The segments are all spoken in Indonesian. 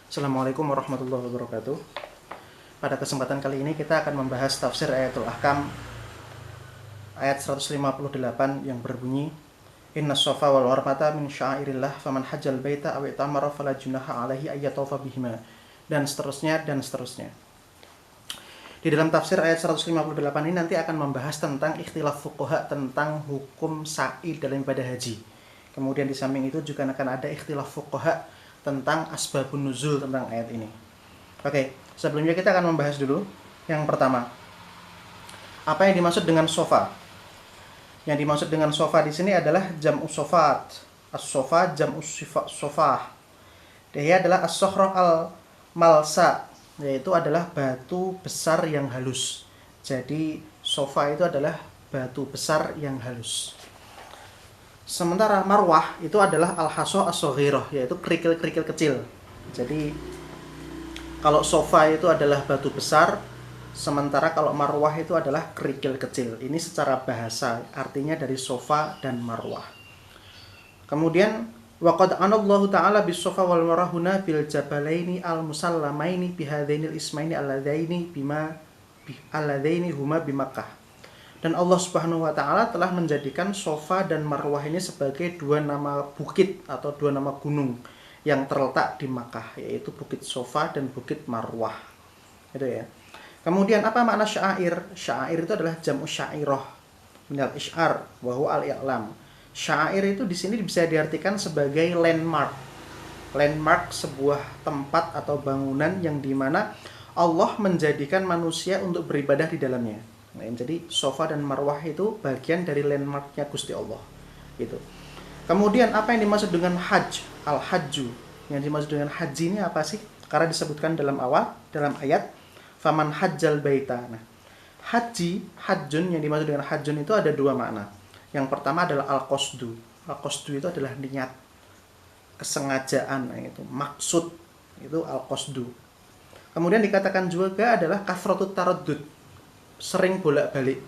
Assalamualaikum warahmatullahi wabarakatuh. Pada kesempatan kali ini kita akan membahas tafsir ayatul ahkam ayat 158 yang berbunyi Innas safa wal marwata min sya'airillah faman hajjal baita aw i'tamara fala junaha alaihi ayyatafa bihima, dan seterusnya dan seterusnya. Di dalam tafsir ayat 158 ini nanti akan membahas tentang ikhtilaf fuqaha tentang hukum sa'i dalam ibadah haji. Kemudian di samping itu juga akan ada ikhtilaf fuqaha tentang asbabun nuzul tentang ayat ini. Oke, sebelumnya kita akan membahas dulu yang pertama. Apa yang dimaksud dengan sofa? Yang dimaksud dengan sofa di sini adalah jam'u sofat. As-sofa jam'u sofah. Dia adalah as-sokhra al-malsa, yaitu adalah batu besar yang halus. Jadi sofa itu adalah batu besar yang halus. Sementara marwah itu adalah al-haso as-soghirah, yaitu kerikil-kerikil kecil. Jadi kalau sofa itu adalah batu besar, sementara kalau marwah itu adalah kerikil kecil. Ini secara bahasa artinya dari sofa dan marwah. Kemudian waqad anallahu ta'ala bis sofa wal marwah huna bil jabalaini al-musallamaini bihadainil ismaini alladzaini huma bi Makkah. Dan Allah Subhanahu wa taala telah menjadikan Sofa dan Marwah ini sebagai dua nama bukit atau dua nama gunung yang terletak di Makkah, yaitu Bukit Sofa dan Bukit Marwah. Itu ya. Kemudian apa makna sya'air? Sya'air itu adalah jam'u sya'irah minal isy'ar wa huwa al-i'lam. Sya'air itu di sini bisa diartikan sebagai landmark. Landmark sebuah tempat atau bangunan yang dimana Allah menjadikan manusia untuk beribadah di dalamnya. Nah, jadi Sofa dan Marwah itu bagian dari landmarknya Gusti Allah gitu. Kemudian apa yang dimaksud dengan hajj? Al-hajju. Yang dimaksud dengan haji ini apa sih? Karena disebutkan dalam ayat faman hajjal baita. Nah, haji, hajjun, yang dimaksud dengan hajjun itu ada dua makna. Yang pertama adalah al-qasdu. Al-qasdu itu adalah niat, kesengajaan, itu maksud, itu al-qasdu. Kemudian dikatakan juga adalah kathratut taraddud, sering bolak-balik.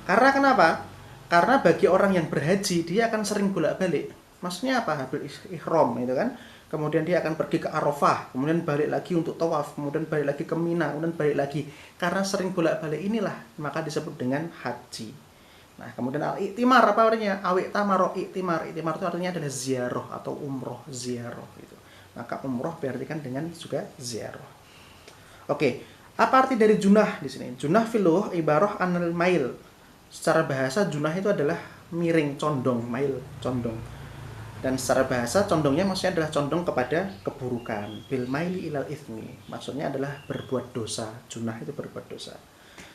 Karena kenapa? Karena bagi orang yang berhaji dia akan sering bolak-balik. Maksudnya apa? Habis ihram itu kan. Kemudian dia akan pergi ke Arafah, kemudian balik lagi untuk tawaf, kemudian balik lagi ke Mina, kemudian balik lagi. Karena sering bolak-balik inilah maka disebut dengan haji. Nah, kemudian al-i'timar apa artinya? Awi tamaro i'timar. I'timar itu artinya adalah ziarah atau umroh, ziarah gitu. Maka umroh diartikan dengan juga ziarah. Oke. Apa arti dari junah di sini? Junah filuh ibarah anil mail. Secara bahasa junah itu adalah miring, condong, mail, condong. Dan secara bahasa condongnya maksudnya adalah condong kepada keburukan. Bil maili ilal ithmi. Maksudnya adalah berbuat dosa. Junah itu berbuat dosa.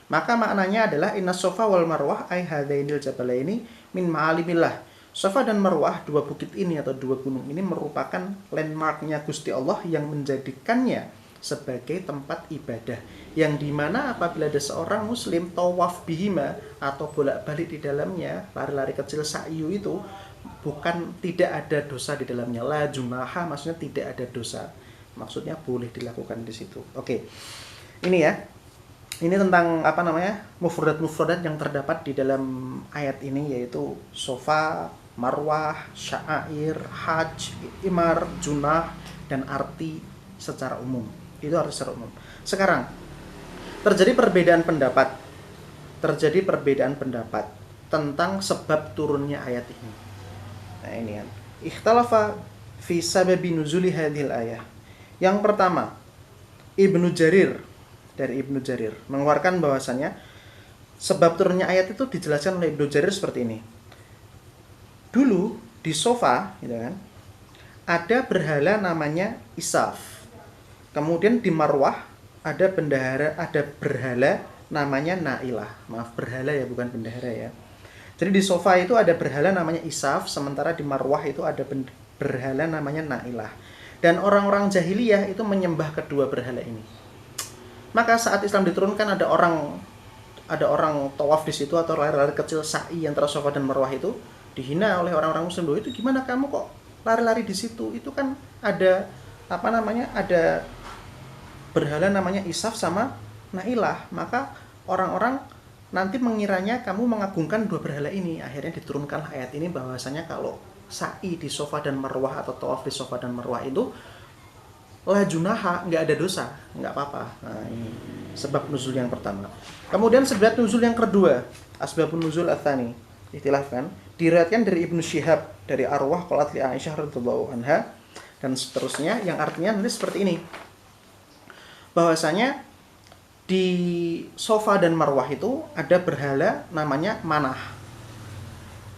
Maka maknanya adalah inna sofa wal marwah ay hadainil jabalaini min ma'alimillah. Sofa dan Marwah, dua bukit ini atau dua gunung ini merupakan landmarknya Gusti Allah yang menjadikannya sebagai tempat ibadah, yang dimana apabila ada seorang muslim tawaf bihima atau bolak-balik di dalamnya, lari-lari kecil sa'yu itu bukan tidak ada dosa di dalamnya. La junaha maksudnya tidak ada dosa, maksudnya boleh dilakukan di situ. Oke, ini ya, ini tentang apa namanya mufradat yang terdapat di dalam ayat ini, yaitu sofa, marwah, sya'air, hajj, imar, junah, dan arti secara umum. Itu arti secara umum. Sekarang terjadi perbedaan pendapat tentang sebab turunnya ayat ini. Nah, ini kan ikhtalafa fi sababi nuzuli hadhil ayah. Yang pertama, Ibnu Jarir mengeluarkan bahwasannya sebab turunnya ayat itu dijelaskan oleh Ibnu Jarir seperti ini. Dulu di Sofa gitu kan, ada berhala namanya Isaf. Kemudian di Marwah ada berhala namanya Nailah. Maaf, berhala ya, bukan bendahara ya. Jadi di Sofa itu ada berhala namanya Isaf, sementara di Marwah itu ada berhala namanya Nailah. Dan orang-orang jahiliyah itu menyembah kedua berhala ini. Maka saat Islam diturunkan ada orang tawaf di situ atau lari-lari kecil sa'i antara Sofa dan Marwah itu dihina oleh orang-orang muslim. Itu gimana kamu kok lari-lari di situ? Itu kan ada ada berhala namanya Isaf sama Nailah. Maka orang-orang nanti mengiranya kamu mengagungkan dua berhala ini. Akhirnya diturunkanlah ayat ini bahwasanya kalau sa'i di Sofa dan Marwah atau tawaf di Sofa dan Marwah itu la junaha, nggak ada dosa, nggak apa-apa. Nah, ini sebab nuzul yang pertama. Kemudian sebab nuzul yang kedua, asbabun nuzul ats-tsani, ikhtilafkan, diriwayatkan dari Ibnu Syihab, dari Arwah qalat li Aisyah radhiyallahu anha dan seterusnya, yang artinya nanti seperti ini. Bahwasanya di Safa dan Marwah itu ada berhala namanya Manah.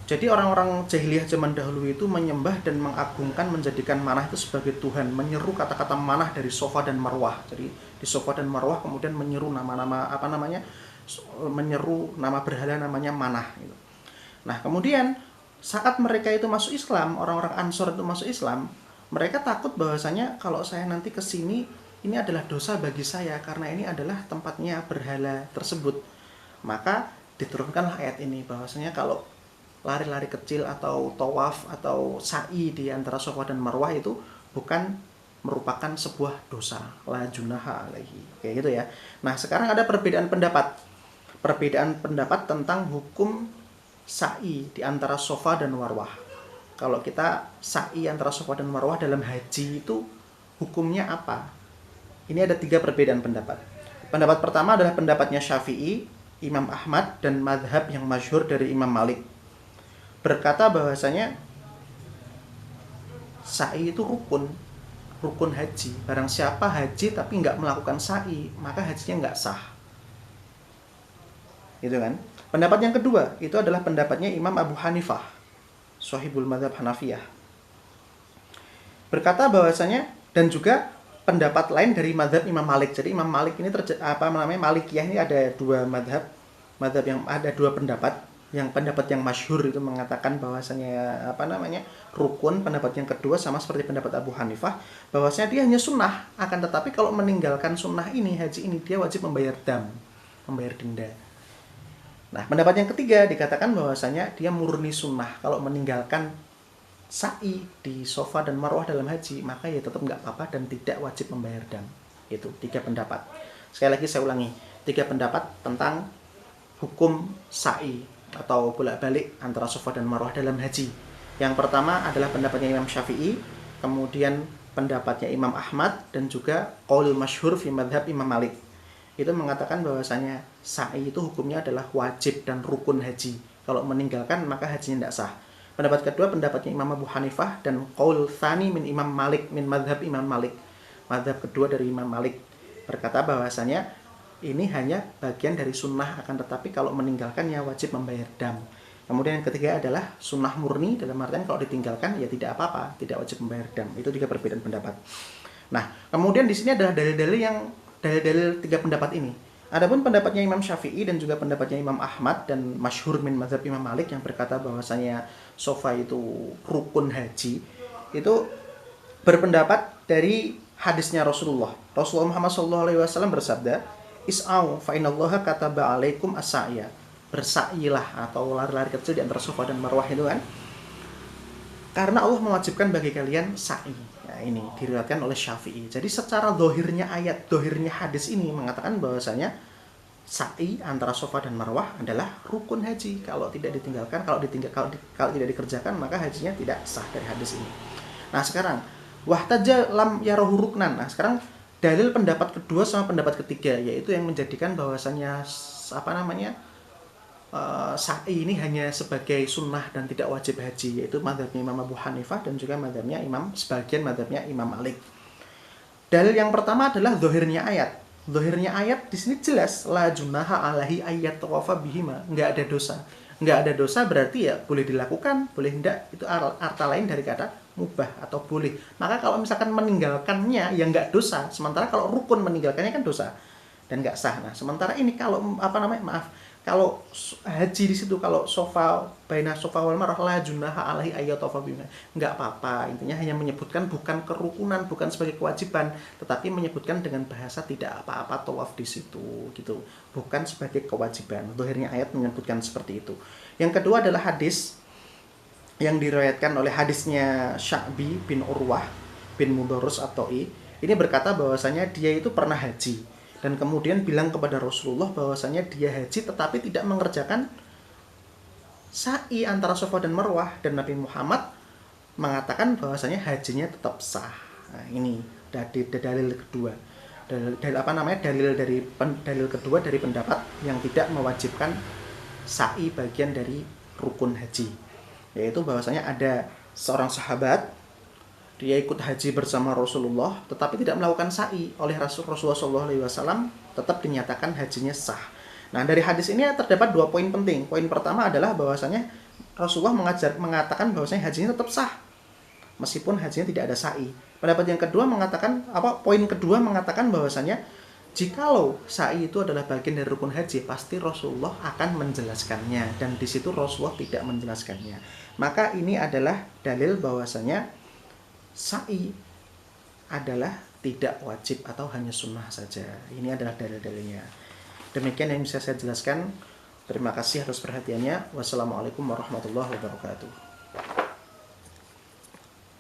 Jadi orang-orang jahiliyah zaman dahulu itu menyembah dan mengagungkan, menjadikan Manah itu sebagai Tuhan, menyeru kata-kata Manah dari Safa dan Marwah. Jadi di Safa dan Marwah kemudian menyeru nama-nama menyeru nama berhala namanya Manah gitu. Nah, kemudian saat mereka itu masuk Islam, orang-orang Ansor itu masuk Islam, mereka takut bahwasanya kalau saya nanti ke sini ini adalah dosa bagi saya karena ini adalah tempatnya berhala tersebut. Maka diturunkanlah ayat ini bahwasanya kalau lari-lari kecil atau tawaf atau sa'i di antara Safa dan Marwah itu bukan merupakan sebuah dosa, la junaha alaihi, kayak gitu ya. Nah, sekarang ada perbedaan pendapat tentang hukum sa'i di antara Safa dan Marwah. Kalau kita sa'i antara Safa dan Marwah dalam haji itu hukumnya apa? Ini ada 3 perbedaan pendapat. Pendapat pertama adalah pendapatnya Syafi'i, Imam Ahmad, dan madhab yang masyhur dari Imam Malik. Berkata bahwasanya sa'i itu rukun haji. Barang siapa haji tapi nggak melakukan sa'i, maka hajinya nggak sah. Gitu kan? Pendapat yang kedua itu adalah pendapatnya Imam Abu Hanifah, Shahibul Madzhab Hanafiyah. Berkata bahwasanya, dan juga pendapat lain dari madhab Imam Malik. Jadi Imam Malik ini Malikiyah ini ada 2 madhab yang ada 2 pendapat. Yang pendapat yang masyhur itu mengatakan bahwasanya rukun. Pendapat yang kedua sama seperti pendapat Abu Hanifah, bahwasanya dia hanya sunnah, akan tetapi kalau meninggalkan sunnah ini, haji ini, dia wajib membayar denda. Nah, pendapat yang ketiga dikatakan bahwasanya dia murni sunnah. Kalau meninggalkan sa'i di Safa dan Marwah dalam haji, maka ya tetap nggak apa-apa dan tidak wajib membayar dam. Itu 3 pendapat. Sekali lagi saya ulangi, 3 pendapat tentang hukum sa'i atau bolak-balik antara Safa dan Marwah dalam haji. Yang pertama adalah pendapatnya Imam Syafi'i, kemudian pendapatnya Imam Ahmad, dan juga qaul masyhur fi madhab Imam Malik. Itu mengatakan bahwasanya sa'i itu hukumnya adalah wajib dan rukun haji. Kalau meninggalkan maka hajinya tidak sah. Pendapat kedua pendapatnya Imam Abu Hanifah, dan qaul tsani min Imam Malik, min madhab Imam Malik. Madhab kedua dari Imam Malik berkata bahwasanya ini hanya bagian dari sunnah, akan tetapi kalau meninggalkannya wajib membayar dam. Kemudian yang ketiga adalah sunnah murni, dalam artian kalau ditinggalkan ya tidak apa-apa, tidak wajib membayar dam. Itu 3 perbedaan pendapat. Nah, kemudian di sini adalah dalil-dalil 3 pendapat ini. Adapun pendapatnya Imam Syafi'i dan juga pendapatnya Imam Ahmad dan masyhur min mazhab Imam Malik yang berkata bahwasanya Safa itu rukun haji, itu berpendapat dari hadisnya Rasulullah Muhammad SAW bersabda, Is'au fa innallaha kataba alaikum as-sa'ya. Bersa'yilah atau lari-lari kecil di antara Safa dan Marwah itu kan. Karena Allah mewajibkan bagi kalian sa'i. Nah, ini diriwayatkan oleh Syafi'i. Jadi secara dohirnya hadis ini mengatakan bahwasanya sa'i antara Safa dan Marwah adalah rukun haji. Kalau tidak ditinggalkan, kalau tidak dikerjakan, maka hajinya tidak sah dari hadis ini. Nah, sekarang wahtaja lam yarahu ruknan. Nah, sekarang dalil pendapat kedua sama pendapat ketiga, yaitu yang menjadikan bahwasanya sa'i ini hanya sebagai sunnah dan tidak wajib haji, yaitu mazhabnya Imam Abu Hanifah dan juga sebagian mazhabnya Imam Malik. Dalil yang pertama adalah zahirnya ayat. Zahirnya ayat di sini jelas, la junaha alaihi ayat tawafa bihima, enggak ada dosa. Enggak ada dosa berarti ya boleh dilakukan, boleh enggak, itu arti lain dari kata mubah atau boleh. Maka kalau misalkan meninggalkannya ya enggak dosa, sementara kalau rukun meninggalkannya kan dosa dan enggak sah. Nah, sementara ini kalau kalau haji di situ, kalau baina Safa wal Marwah la junaha alaihi ayyatafa bihima, enggak apa-apa. Intinya hanya menyebutkan bukan kerukunan, bukan sebagai kewajiban, tetapi menyebutkan dengan bahasa tidak apa-apa tawaf di situ gitu, bukan sebagai kewajiban. Zahirnya ayat menyebutkan seperti itu. Yang kedua adalah hadis yang diriwayatkan oleh hadisnya Sya'bi bin Urwah bin Mudarris at-Ta'i. Ini berkata bahwasanya dia itu pernah haji dan kemudian bilang kepada Rasulullah bahwasanya dia haji tetapi tidak mengerjakan sa'i antara Safa dan Marwah, dan Nabi Muhammad mengatakan bahwasanya hajinya tetap sah. Nah, ini dalil kedua. Dalil kedua dari pendapat yang tidak mewajibkan sa'i bagian dari rukun haji, yaitu bahwasanya ada seorang sahabat, dia ikut haji bersama Rasulullah tetapi tidak melakukan sa'i. Oleh Rasulullah SAW tetap dinyatakan hajinya sah. Nah, dari hadis ini terdapat 2 poin penting. Poin pertama adalah bahwasanya Rasulullah mengatakan bahwasanya hajinya tetap sah meskipun hajinya tidak ada sa'i. Pendapat yang kedua mengatakan poin kedua mengatakan bahwasanya jikalau sa'i itu adalah bagian dari rukun haji, pasti Rasulullah akan menjelaskannya, dan di situ Rasulullah tidak menjelaskannya. Maka ini adalah dalil bahwasanya sa'i adalah tidak wajib atau hanya sunnah saja. Ini adalah dalil-dalilnya. Demikian yang bisa saya jelaskan. Terima kasih atas perhatiannya. Wassalamualaikum warahmatullahi wabarakatuh.